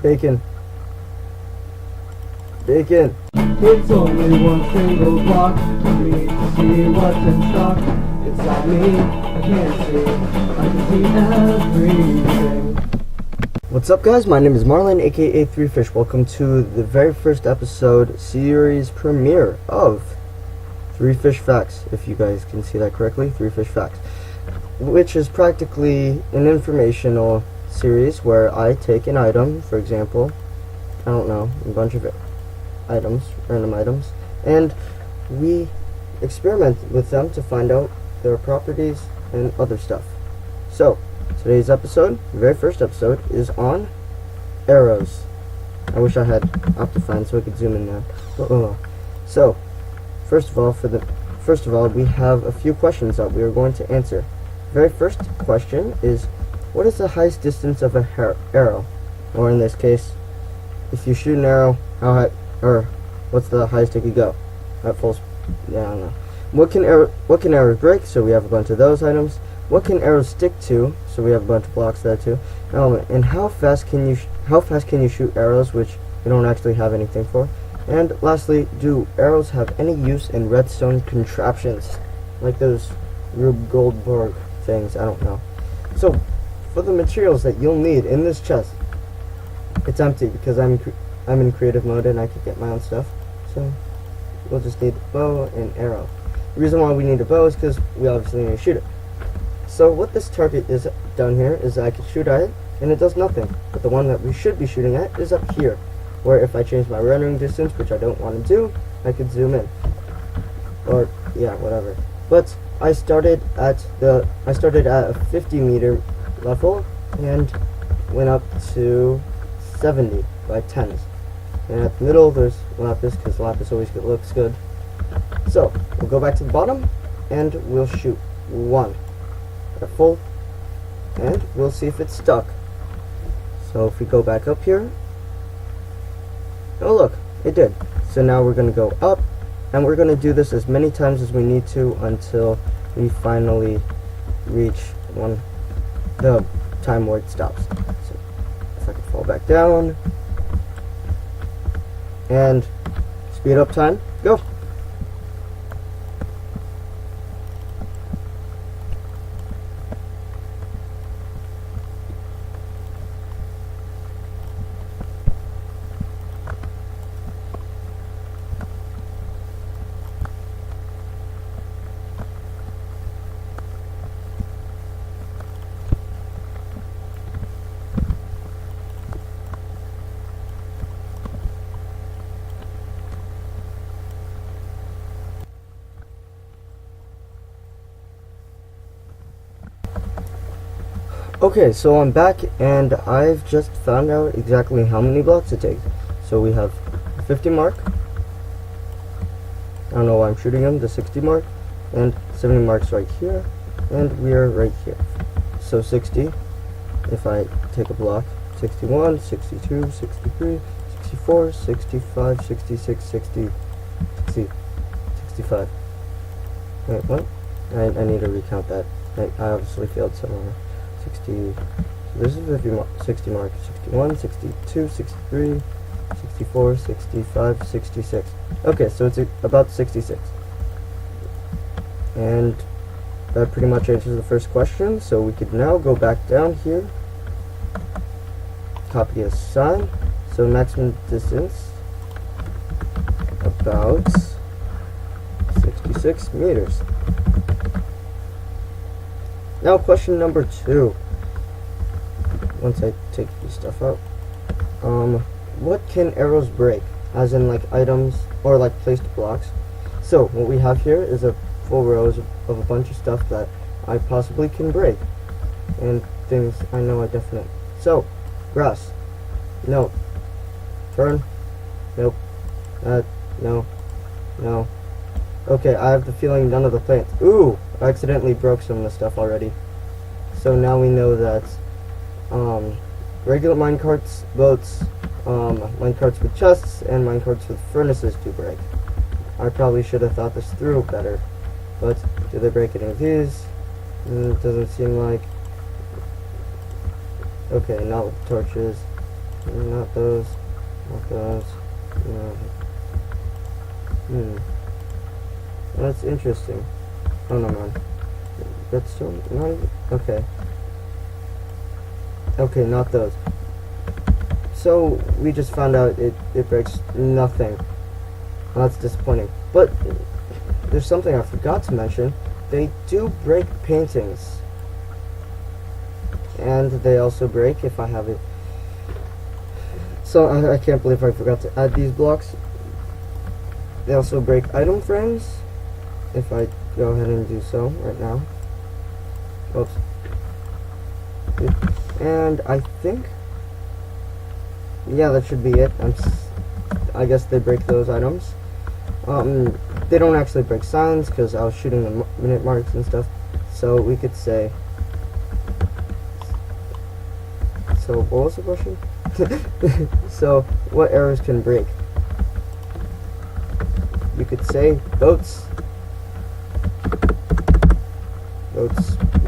Bacon. Bacon. It's only one single block for me to see what's in stock. It's not me, I can't see, I can see everything. What's up, guys? My name is Marlon, aka ThreeFish. Welcome to the very first episode series premiere of ThreeFish Facts, if you guys can see that correctly. ThreeFish Facts, which is practically an informational series where I take an item, for example, I don't know, a bunch of items, random items, and we experiment with them to find out their properties and other stuff. So today's episode, the very first episode, is on arrows. I wish I had Optifine so I could zoom in now. So first of all, we have a few questions that we are going to answer. The very first question is, what is the highest distance of a arrow? Or in this case, if you shoot an arrow, how high, or what's the highest it could go at full speed? Yeah, I don't know. What can arrows break? So we have a bunch of those items. What can arrows stick to? So we have a bunch of blocks there too. And how fast can you shoot arrows, which we don't actually have anything for? And lastly, do arrows have any use in redstone contraptions, like those Rube Goldberg things? I don't know. So for the materials that you'll need in this chest, it's empty because I'm in creative mode and I can get my own stuff. So we'll just need a bow and arrow. The reason why we need a bow is because we obviously need to shoot it. So what this target is down here is I can shoot at it and it does nothing. But the one that we should be shooting at is up here, where if I change my rendering distance, which I don't want to do, I could zoom in. Or yeah, whatever. But I started at a 50 meter level and went up to 70 by 10s. And at the middle there's lapis, because lapis always looks good. So we'll go back to the bottom and we'll shoot one at full, and we'll see if it's stuck. So if we go back up here, oh look, it did. So now we're going to go up, and we're going to do this as many times as we need to until we finally reach the time where it stops. So if I could fall back down and speed up time, go. Okay, so I'm back and I've just found out exactly how many blocks it takes. So we have 50 mark, I don't know why I'm shooting them, the 60 mark, and 70 marks right here, and we are right here. So 60, if I take a block, 61, 62, 63, 64, 65, 66, 60, 65. Wait, what? I need to recount that. I obviously failed somewhere. 60, so this is 60 mark, 61, 62, 63, 64, 65, 66. Okay, so it's about 66. And that pretty much answers the first question, so we could now go back down here, copy a sign, so maximum distance, about 66 meters. Now question number 2. Once I take this stuff out, what can arrows break? As in like items or like placed blocks. So what we have here is a full rows of a bunch of stuff that I possibly can break, and things I know I definitely. So grass, no. Fern, nope. No. Okay, I have the feeling none of the plants. Ooh, I accidentally broke some of the stuff already. So now we know that regular minecarts, boats, minecarts with chests, and minecarts with furnaces do break. I probably should have thought this through better, but do they break any of these? It doesn't seem like. Okay, not with torches. Not those. Not those. No. That's interesting. Oh no, man. Redstone? Not even. Okay. Okay, not those. So we just found out it breaks nothing. Well, that's disappointing. But there's something I forgot to mention. They do break paintings. And they also break if I have it. So I can't believe I forgot to add these blocks. They also break item frames. If I go ahead and do so right now. Oops. And I think, yeah, that should be it. I guess they break those items. They don't actually break signs because I was shooting the minute marks and stuff. So we could say. So what was the question? So what arrows can break? You could say boats,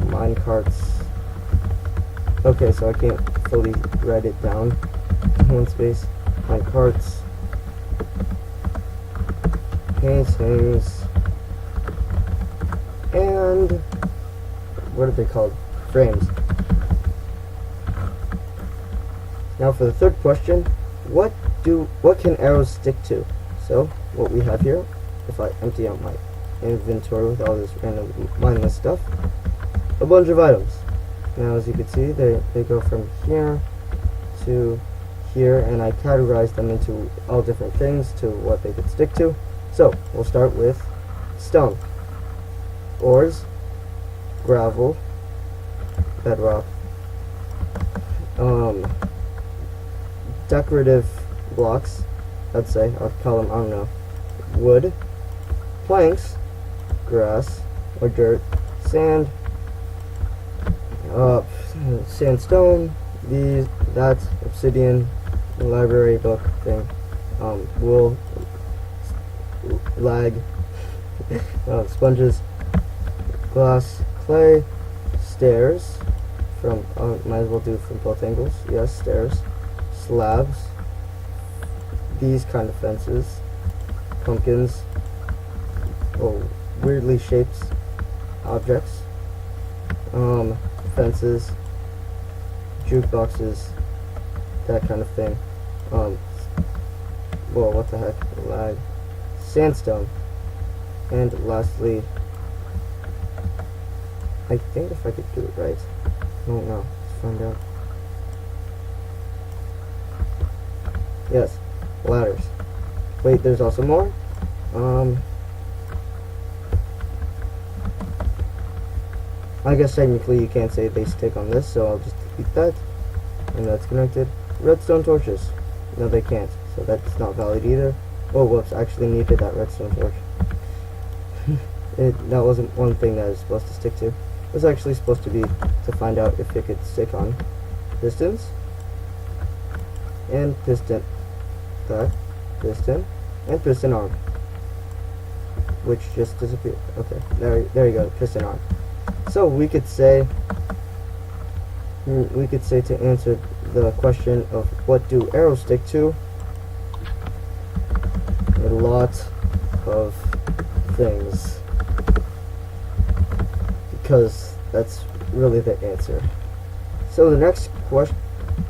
mine carts. Okay, so I can't fully write it down in one space. Mine carts, paintings, and what are they called? Frames. Now for the third question, what can arrows stick to? So what we have here, if I empty out my inventory with all this random mindless stuff, a bunch of items. Now as you can see, they go from here to here, and I categorized them into all different things to what they could stick to. So we'll start with stone, ores, gravel, bedrock, decorative blocks, I'd say, I'll call them, I don't know, wood, planks, grass or dirt, sand, sandstone, that, obsidian, library book thing, wool, lag, sponges, glass, clay, stairs, from, might as well do from both angles, yes, stairs, slabs, these kind of fences, pumpkins, weirdly shaped objects, fences, jukeboxes, that kind of thing. Whoa, what the heck? Lag. Sandstone. And lastly, I think if I could do it right. I don't know. Let's find out. Yes, ladders. Wait, there's also more? I guess technically you can't say they stick on this, so I'll just delete that. And that's connected. Redstone torches. No, they can't, so that's not valid either. Oh, whoops, I actually needed that redstone torch. That wasn't one thing that I was supposed to stick to. It was actually supposed to be to find out if it could stick on pistons. And piston. That. Piston. And piston arm. Which just disappeared. Okay, there you go, piston arm. So we could say to answer the question of what do arrows stick to, a lot of things, because that's really the answer. So the next question,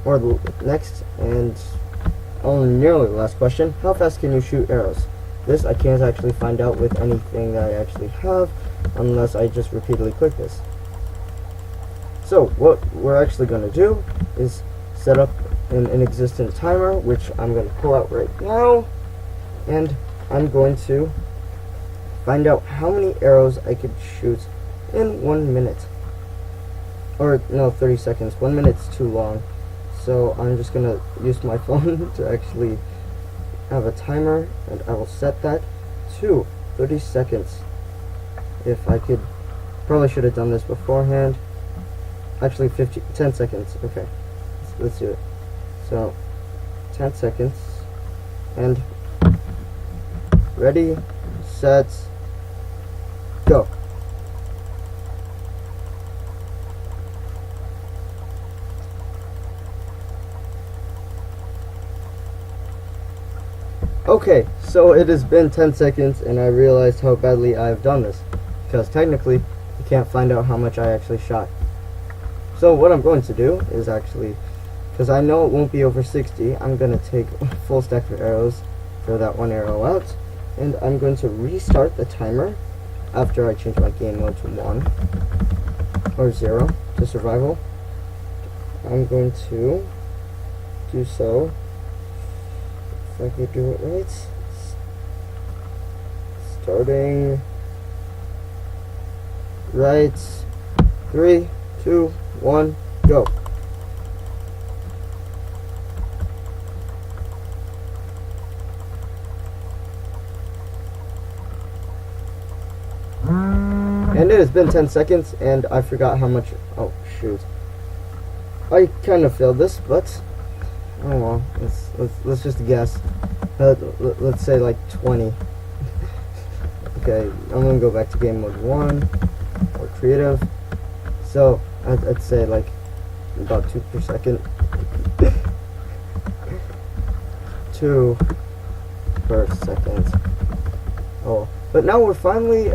or the next and only nearly the last question, how fast can you shoot arrows? This I can't actually find out with anything that I actually have, unless I just repeatedly click this. So what we're actually going to do is set up an existing timer, which I'm going to pull out right now, and I'm going to find out how many arrows I could shoot in 1 minute. Or no, 30 seconds. 1 minute's too long. So I'm just going to use my phone to actually have a timer, and I will set that to 30 seconds. If I could, probably should have done this beforehand. Actually 10 seconds. Okay, let's do it. So 10 seconds, and ready, set, go. Okay, so it has been 10 seconds and I realized how badly I've done this. Because technically, you can't find out how much I actually shot. So what I'm going to do is actually, because I know it won't be over 60, I'm going to take a full stack of arrows, throw that one arrow out, and I'm going to restart the timer after I change my game mode to 1 or 0 to survival. I'm going to do so, if I could do it right, starting right, 3, 2, 1, go. And it has been 10 seconds, and I forgot how much. Oh, shoot. I kind of failed this, but oh well. Let's just guess. Let's say like 20. Okay, I'm gonna go back to game mode 1 or creative. So I'd say like about 2 per second. 2 per second. Oh, but now we're finally.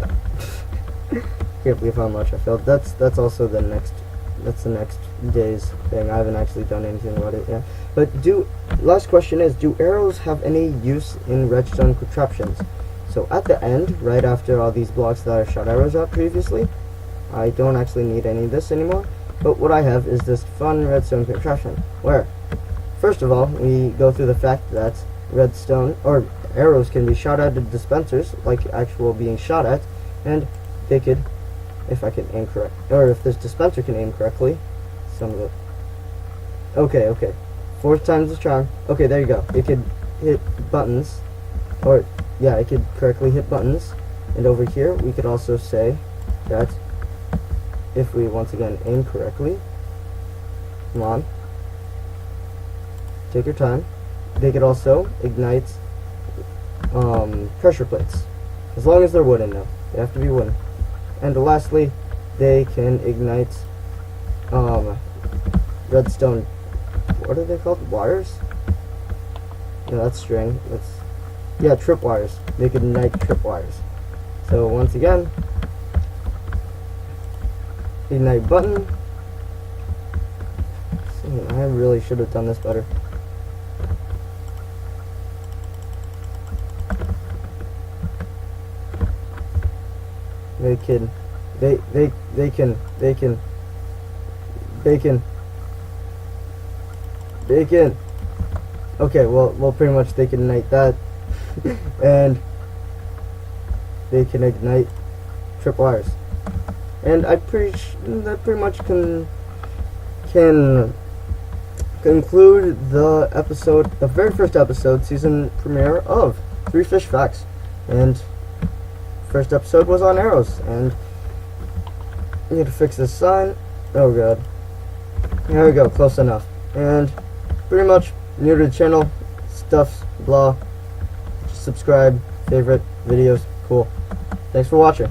Can't believe how much I failed. That's also the next. That's the next day's thing. I haven't actually done anything about it yet. But last question is, do arrows have any use in redstone contraptions? So at the end, right after all these blocks that I shot arrows at previously, I don't actually need any of this anymore. But what I have is this fun redstone contraption, where, first of all, we go through the fact that redstone, or arrows, can be shot at dispensers, like actual being shot at, and they could, if I can aim correct, or if this dispenser can aim correctly, some of it. Okay. 4th time's the charm. Okay, there you go. It could hit buttons, or yeah, it could correctly hit buttons. And over here, we could also say that if we once again aim correctly, come on, take your time. They could also ignite pressure plates, as long as they're wooden now. They have to be wooden. And lastly, they can ignite redstone, what are they called? Wires? No, that's string. Yeah, tripwires. They can ignite tripwires. So once again, ignite button. I really should have done this better. They can. Okay, well, pretty much they can ignite that, and they can ignite tripwires, and that pretty much can conclude the episode, the very first episode, season premiere of ThreeFish Facts, and first episode was on arrows, and I need to fix this sign. Oh god. There we go, close enough. And pretty much new to the channel, stuff, blah. Just subscribe, favorite, videos, cool. Thanks for watching.